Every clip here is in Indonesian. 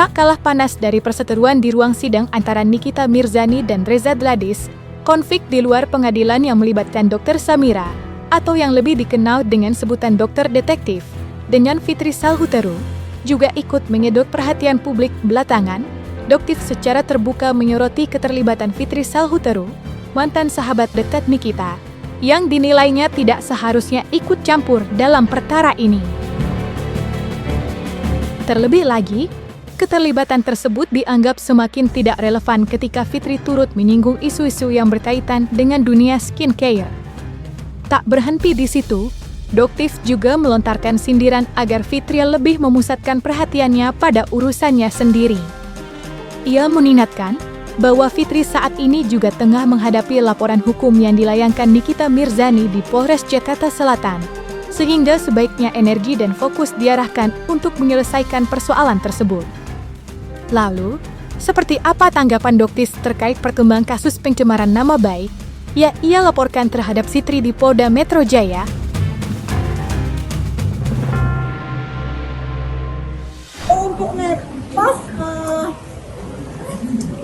Tak kalah panas dari perseteruan di ruang sidang antara Nikita Mirzani dan Reza Gladys, konflik di luar pengadilan yang melibatkan Dr. Samira, atau yang lebih dikenal dengan sebutan dokter detektif, dengan Fitri Salhuteru, juga ikut menyedot perhatian publik belakangan. Doktif secara terbuka menyoroti keterlibatan Fitri Salhuteru, mantan sahabat dekat Nikita, yang dinilainya tidak seharusnya ikut campur dalam perkara ini. Terlebih lagi, keterlibatan tersebut dianggap semakin tidak relevan ketika Fitri turut menyinggung isu-isu yang berkaitan dengan dunia skincare. Tak berhenti di situ, Doktif juga melontarkan sindiran agar Fitri lebih memusatkan perhatiannya pada urusannya sendiri. Ia mengingatkan bahwa Fitri saat ini juga tengah menghadapi laporan hukum yang dilayangkan Nikita Mirzani di Polres Jakarta Selatan, sehingga sebaiknya energi dan fokus diarahkan untuk menyelesaikan persoalan tersebut. Lalu, seperti apa tanggapan Doktif terkait perkembangan kasus pencemaran nama baik yang ia laporkan terhadap Fitri di Polda Metro Jaya? Untuk ngepos,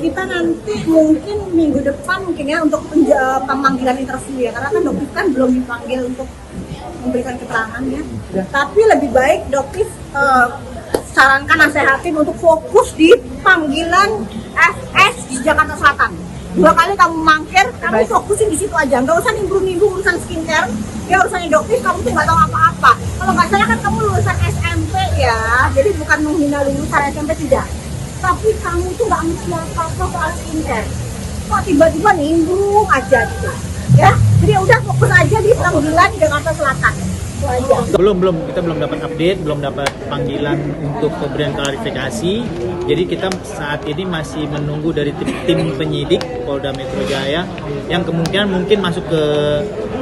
kita nanti mungkin minggu depan mungkin ya untuk pemanggilan interview ya, karena kan Doktif kan belum dipanggil untuk memberikan keterangan ya. Tapi lebih baik Doktif sarankan nasehatin untuk fokus di panggilan FS di Jakarta Selatan. 2 kali kamu mangkir, kamu fokusin di situ aja, nggak usah nimbrung-nimbrung urusan skincare. Ya urusannya Doktif, kamu tuh nggak tahu apa-apa. Kalau nggak salah kan kamu lulusan SMP ya, jadi bukan menghina lulusan SMP, tidak. Tapi kamu tuh nggak ngerti apa-apa soal skincare. Kok tiba-tiba nimbrung aja gitu, ya? Jadi udah fokus aja di panggilan Jakarta Selatan. Belum, kita belum dapat update, belum dapat panggilan untuk pemberian klarifikasi. Jadi kita saat ini masih menunggu dari tim penyidik Polda Metro Jaya yang kemungkinan mungkin masuk ke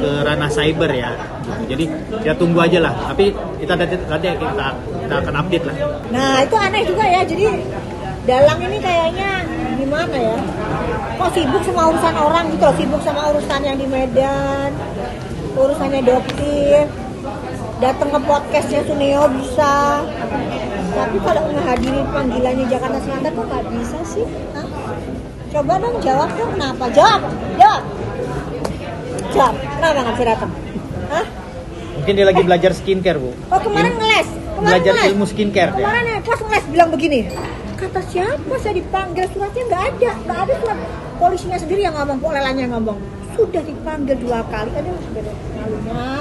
ranah cyber ya. Jadi ya tunggu aja lah. Tapi kita akan update lah. Nah itu aneh juga ya. Jadi Dalang ini kayaknya gimana ya? Kok sibuk sama urusan orang gitu loh, sibuk sama urusan yang di Medan, urusannya Doktif. Datang ke podcastnya Suneo bisa, tapi kalau menghadiri panggilannya Jakarta Selatan kok nggak bisa sih? Hah? Coba dong jawab dong, kenapa? Jawab, kenapa nggak bisa datang? Hah? Mungkin dia lagi belajar skincare, Bu. Oh kemarin ngeles, belajar ilmu skincare dia. Kemarin pas ngeles bilang begini, kata siapa saya dipanggil, suratnya nggak ada surat polisinya sendiri yang ngomong, polelanya yang ngomong. Sudah dipanggil 2 kali, aduh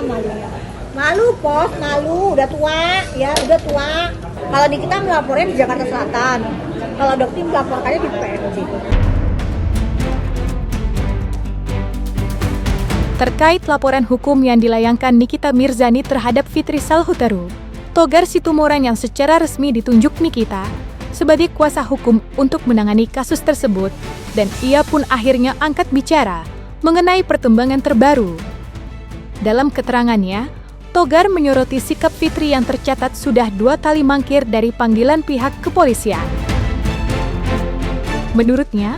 malunya. Malu pos, malu, udah tua. Kalau di kita melapornya di Jakarta Selatan, kalau Doktif melaporkannya di PNJ. Terkait laporan hukum yang dilayangkan Nikita Mirzani terhadap Fitri Salhuteru, Togar Situmorang yang secara resmi ditunjuk Nikita sebagai kuasa hukum untuk menangani kasus tersebut, dan ia pun akhirnya angkat bicara mengenai perkembangan terbaru. Dalam keterangannya, Togar menyoroti sikap Fitri yang tercatat sudah 2 kali mangkir dari panggilan pihak kepolisian. Menurutnya,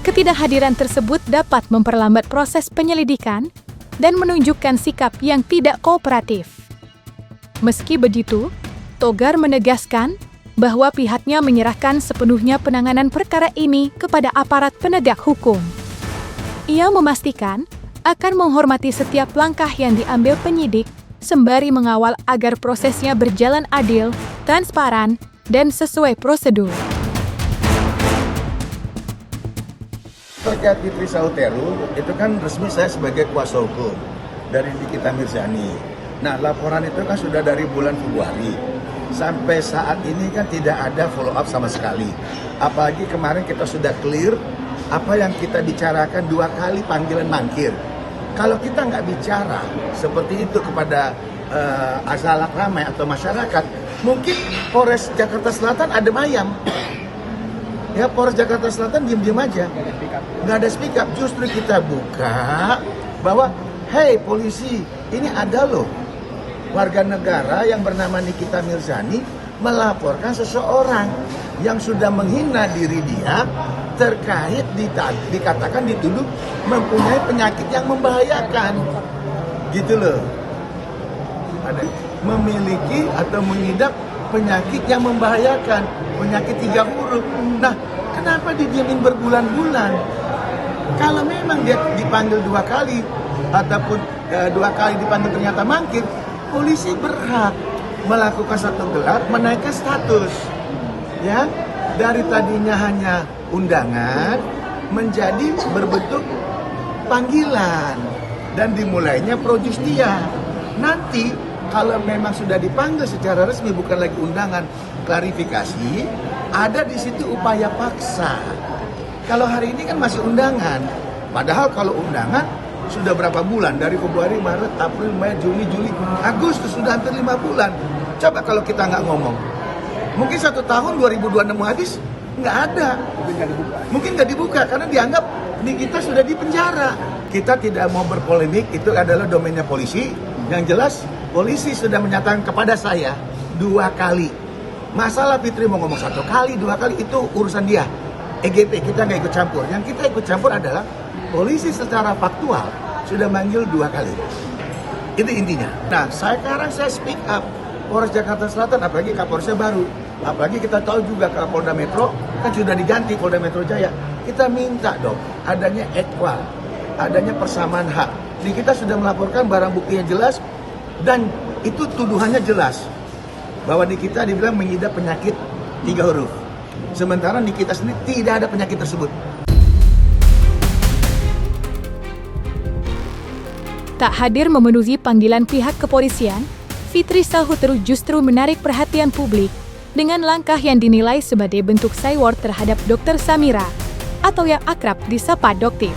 ketidakhadiran tersebut dapat memperlambat proses penyelidikan dan menunjukkan sikap yang tidak kooperatif. Meski begitu, Togar menegaskan bahwa pihaknya menyerahkan sepenuhnya penanganan perkara ini kepada aparat penegak hukum. Ia memastikan akan menghormati setiap langkah yang diambil penyidik sembari mengawal agar prosesnya berjalan adil, transparan, dan sesuai prosedur. Terkait Fitri Salhuteru, itu kan resmi saya sebagai kuasa hukum dari Nikita Mirzani. Nah, laporan itu kan sudah dari bulan Februari. Sampai saat ini kan tidak ada follow up sama sekali. Apalagi kemarin kita sudah clear apa yang kita bicarakan 2 kali panggilan mangkir. Kalau kita nggak bicara seperti itu kepada azalak ramai atau masyarakat, mungkin Polres Jakarta Selatan ada ayam. Ya, Polres Jakarta Selatan diam-diam aja, nggak ada speak up. Justru kita buka bahwa, hey polisi, ini ada loh warga negara yang bernama Nikita Mirzani melaporkan seseorang yang sudah menghina diri dia terkait dikatakan dituduh mempunyai penyakit yang membahayakan, gitu loh. Ada memiliki atau mengidap penyakit yang membahayakan, penyakit 3 huruf. Nah, kenapa didiamin berbulan-bulan? Kalau memang dia dipanggil 2 kali ataupun 2 kali dipanggil ternyata mangkir, polisi berhak melakukan satu gelar menaikkan status, ya, dari tadinya hanya undangan menjadi berbentuk panggilan dan dimulainya pro justia. Nanti kalau memang sudah dipanggil secara resmi bukan lagi undangan, klarifikasi, ada di situ upaya paksa. Kalau hari ini kan masih undangan, padahal kalau undangan sudah berapa bulan, dari Februari, Maret, April, Mei, Juni, Juli, Agustus, sudah hampir 5 bulan. Coba kalau kita nggak ngomong, mungkin 1 tahun 2026 habis nggak ada, mungkin nggak dibuka karena dianggap kita sudah di penjara. Kita tidak mau berpolemik, itu adalah domainnya polisi. Yang jelas polisi sudah menyatakan kepada saya 2 kali. Masalah Fitri mau ngomong 1 kali, 2 kali itu urusan dia. EGP kita nggak ikut campur. Yang kita ikut campur adalah polisi secara faktual sudah manggil 2 kali. Itu intinya. Nah, sekarang saya speak up. Polres Jakarta Selatan, apalagi Kapolresnya baru. Apalagi kita tahu juga Kapolda Metro, kan sudah diganti Polda Metro Jaya. Kita minta dong, adanya equal, adanya persamaan hak. Jadi kita sudah melaporkan barang buktinya jelas, dan itu tuduhannya jelas. Bahwa di kita dibilang mengidap penyakit 3 huruf. Sementara di kita sendiri tidak ada penyakit tersebut. Tak hadir memenuhi panggilan pihak kepolisian, Fitri Sahutru justru menarik perhatian publik dengan langkah yang dinilai sebagai bentuk sayward terhadap Dr. Samira, atau yang akrab disapa Doktif.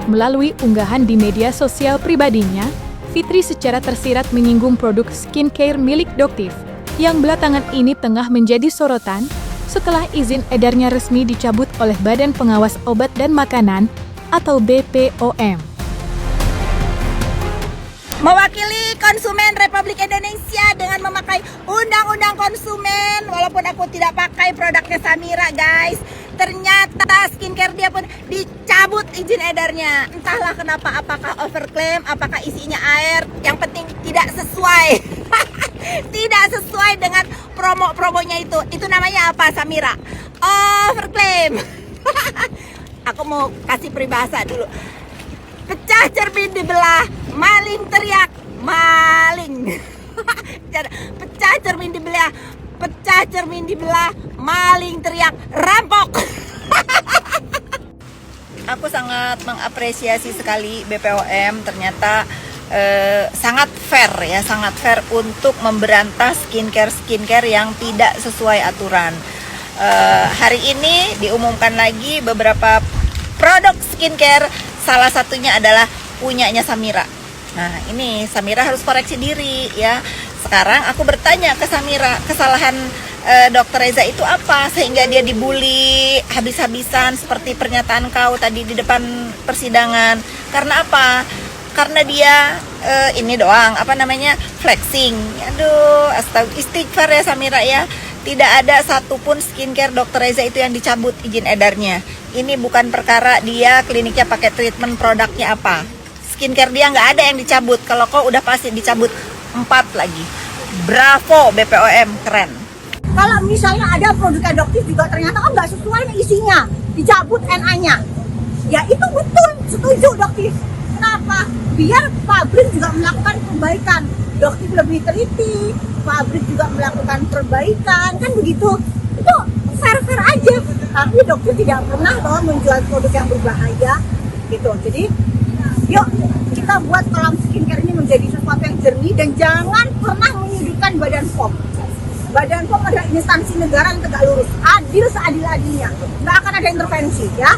Melalui unggahan di media sosial pribadinya, Fitri secara tersirat menyinggung produk skincare milik Doktif yang belakangan ini tengah menjadi sorotan setelah izin edarnya resmi dicabut oleh Badan Pengawas Obat dan Makanan atau BPOM. Mewakili konsumen Republik Indonesia dengan memakai undang-undang konsumen, walaupun aku tidak pakai produknya Samira guys, ternyata skincare dia pun dicabut izin edarnya. Entahlah kenapa, apakah overclaim, apakah isinya air, yang penting tidak sesuai. Tidak sesuai dengan promo-promonya itu. Itu namanya apa, Samira? Overclaim. Aku mau kasih peribahasa dulu. Pecah cermin dibelah, maling teriak, maling. Pecah cermin dibelah, maling teriak, rampok. Aku sangat mengapresiasi sekali BPOM, ternyata sangat fair untuk memberantas skincare yang tidak sesuai aturan. Hari ini diumumkan lagi beberapa produk skincare, salah satunya adalah punyanya Samira. Nah, ini Samira harus koreksi diri ya. Sekarang aku bertanya ke Samira, kesalahan Dr. Reza itu apa sehingga dia dibully habis-habisan seperti pernyataan kau tadi di depan persidangan? Karena apa? Karena dia ini doang, flexing. Aduh, istighfar ya Samira ya. Tidak ada satupun skincare Dr. Reza itu yang dicabut izin edarnya. Ini bukan perkara dia kliniknya pakai treatment produknya apa. Skincare dia nggak ada yang dicabut. Kalau kau udah pasti dicabut 4 lagi. Bravo BPOM, keren. Kalau misalnya ada produk Doktif juga ternyata nggak sesuai isinya, dicabut NA-nya. Ya itu betul, setuju Doktif. Kenapa? Biar pabrik juga melakukan perbaikan. Doktif lebih teliti, pabrik juga melakukan perbaikan, kan begitu. Itu fair-fair aja. Tapi Doktif tidak pernah loh menjual produk yang berbahaya gitu. Jadi yuk kita buat kolam skincare ini menjadi sesuatu yang jernih dan jangan pernah menyudutkan Badan POM. Badan POM adalah instansi negara yang tegak lurus, adil seadil-adilnya. Nggak akan ada intervensi ya.